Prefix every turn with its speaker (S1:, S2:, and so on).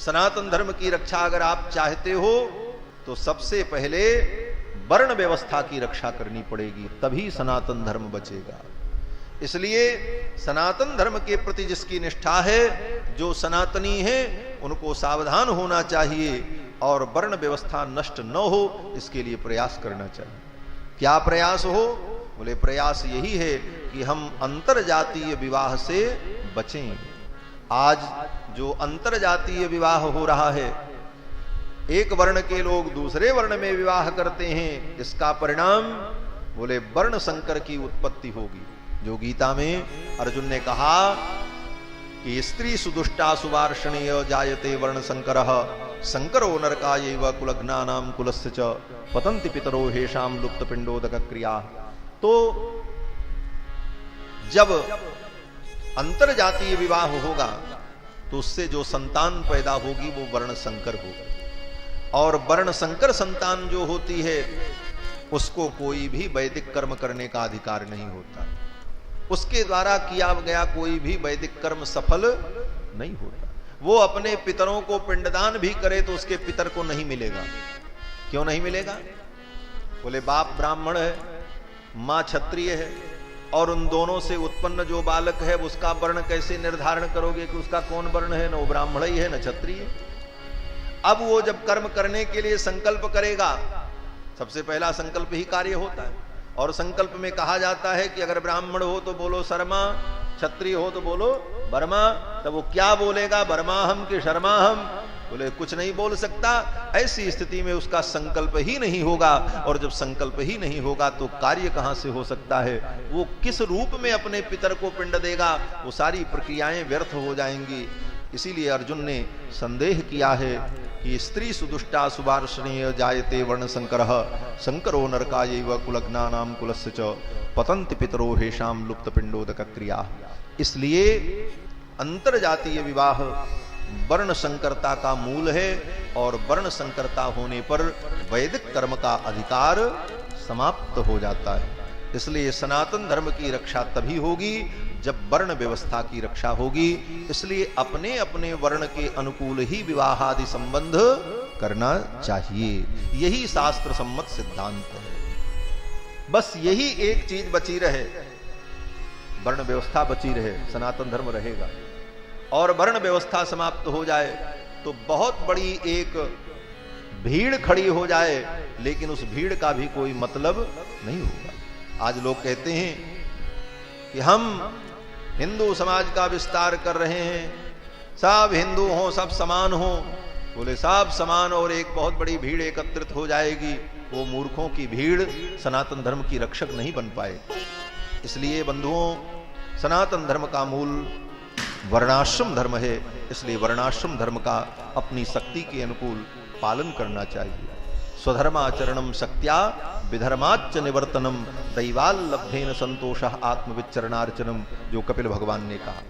S1: सनातन धर्म की रक्षा अगर आप चाहते हो तो सबसे पहले वर्ण व्यवस्था की रक्षा करनी पड़ेगी, तभी सनातन धर्म बचेगा। इसलिए सनातन धर्म के प्रति जिसकी निष्ठा है, जो सनातनी है, उनको सावधान होना चाहिए और वर्ण व्यवस्था नष्ट न हो इसके लिए प्रयास करना चाहिए। क्या प्रयास हो? बोले प्रयास यही है कि हम अंतरजातीय विवाह से बचें। आज जो अंतरजातीय विवाह हो रहा है, एक वर्ण के लोग दूसरे वर्ण में विवाह करते हैं, इसका परिणाम बोले वर्ण संकर की उत्पत्ति होगी। जो गीता में अर्जुन ने कहा कि स्त्री सुदुष्टा सुवार्षणीय जायते वर्ण संकरः संकरो नरकायैव कुलघ्नानां कुलस्य च पतन्ति पितरो हेषां लुप्त पिंडोदक क्रिया। तो जब अंतरजातीय विवाह होगा तो उससे जो संतान पैदा होगी वो वर्ण संकर होगी, और वर्ण संकर संतान जो होती है उसको कोई भी वैदिक कर्म करने का अधिकार नहीं होता। उसके द्वारा किया गया कोई भी वैदिक कर्म सफल नहीं होता। वो अपने पितरों को पिंडदान भी करे तो उसके पितर को नहीं मिलेगा। क्यों नहीं मिलेगा? बोले बाप ब्राह्मण है, मां क्षत्रिय है, और उन दोनों से उत्पन्न जो बालक है उसका वर्ण कैसे निर्धारण करोगे कि उसका कौन वर्ण है? न वो ब्राह्मण ही है न क्षत्रिय। अब वो जब कर्म करने के लिए संकल्प करेगा, सबसे पहला संकल्प ही कार्य होता है, और संकल्प में कहा जाता है कि अगर ब्राह्मण हो तो बोलो शर्मा, क्षत्रिय हो तो बोलो वर्मा। तब वो क्या बोलेगा? वर्मा हम कि शर्मा हम? बोले कुछ नहीं बोल सकता। ऐसी स्थिति में उसका संकल्प ही नहीं होगा, और जब संकल्प ही नहीं होगा तो कार्य कहां से हो सकता है? वो किस रूप में अपने पितर को पिंड देगा? वो सारी प्रक्रियाएं व्यर्थ हो जाएंगी। इसीलिए अर्जुन ने संदेह किया है कि स्त्री सुदुष्टा सुवार्षणीय जायते वर्ण संकरः संकरो नरकायैव कुलघ्नानां कुलस्य च पतन्ति पितरो हेषां लुप्त पिंडोदक क्रिया। इसलिए अंतरजातीय विवाह वर्ण संकरता का मूल है, और वर्ण संकरता होने पर वैदिक कर्म का अधिकार समाप्त हो जाता है। इसलिए सनातन धर्म की रक्षा तभी होगी जब वर्ण व्यवस्था की रक्षा होगी। इसलिए अपने अपने वर्ण के अनुकूल ही विवाह आदि संबंध करना चाहिए। यही शास्त्र सम्मत सिद्धांत है। बस यही एक चीज बची रहे, वर्ण व्यवस्था बची रहे, सनातन धर्म रहेगा। और वर्ण व्यवस्था समाप्त हो जाए तो बहुत बड़ी एक भीड़ खड़ी हो जाए, लेकिन उस भीड़ का भी कोई मतलब नहीं होगा। आज लोग कहते हैं कि हम हिंदू समाज का विस्तार कर रहे हैं, सब हिंदू हो, सब समान हो। बोले सब समान और एक बहुत बड़ी भीड़ एकत्रित हो जाएगी, वो मूर्खों की भीड़ सनातन धर्म की रक्षक नहीं बन पाए। इसलिए बंधुओं, सनातन धर्म का मूल वर्णाश्रम धर्म है। इसलिए वर्णाश्रम धर्म का अपनी शक्ति के अनुकूल पालन करना चाहिए। स्वधर्माचरणम शक्त्या विधर्माच्च निवर्तनम दैवाल्लभ्येन संतोषः आत्मविचरणार्चनम, जो कपिल भगवान ने कहा।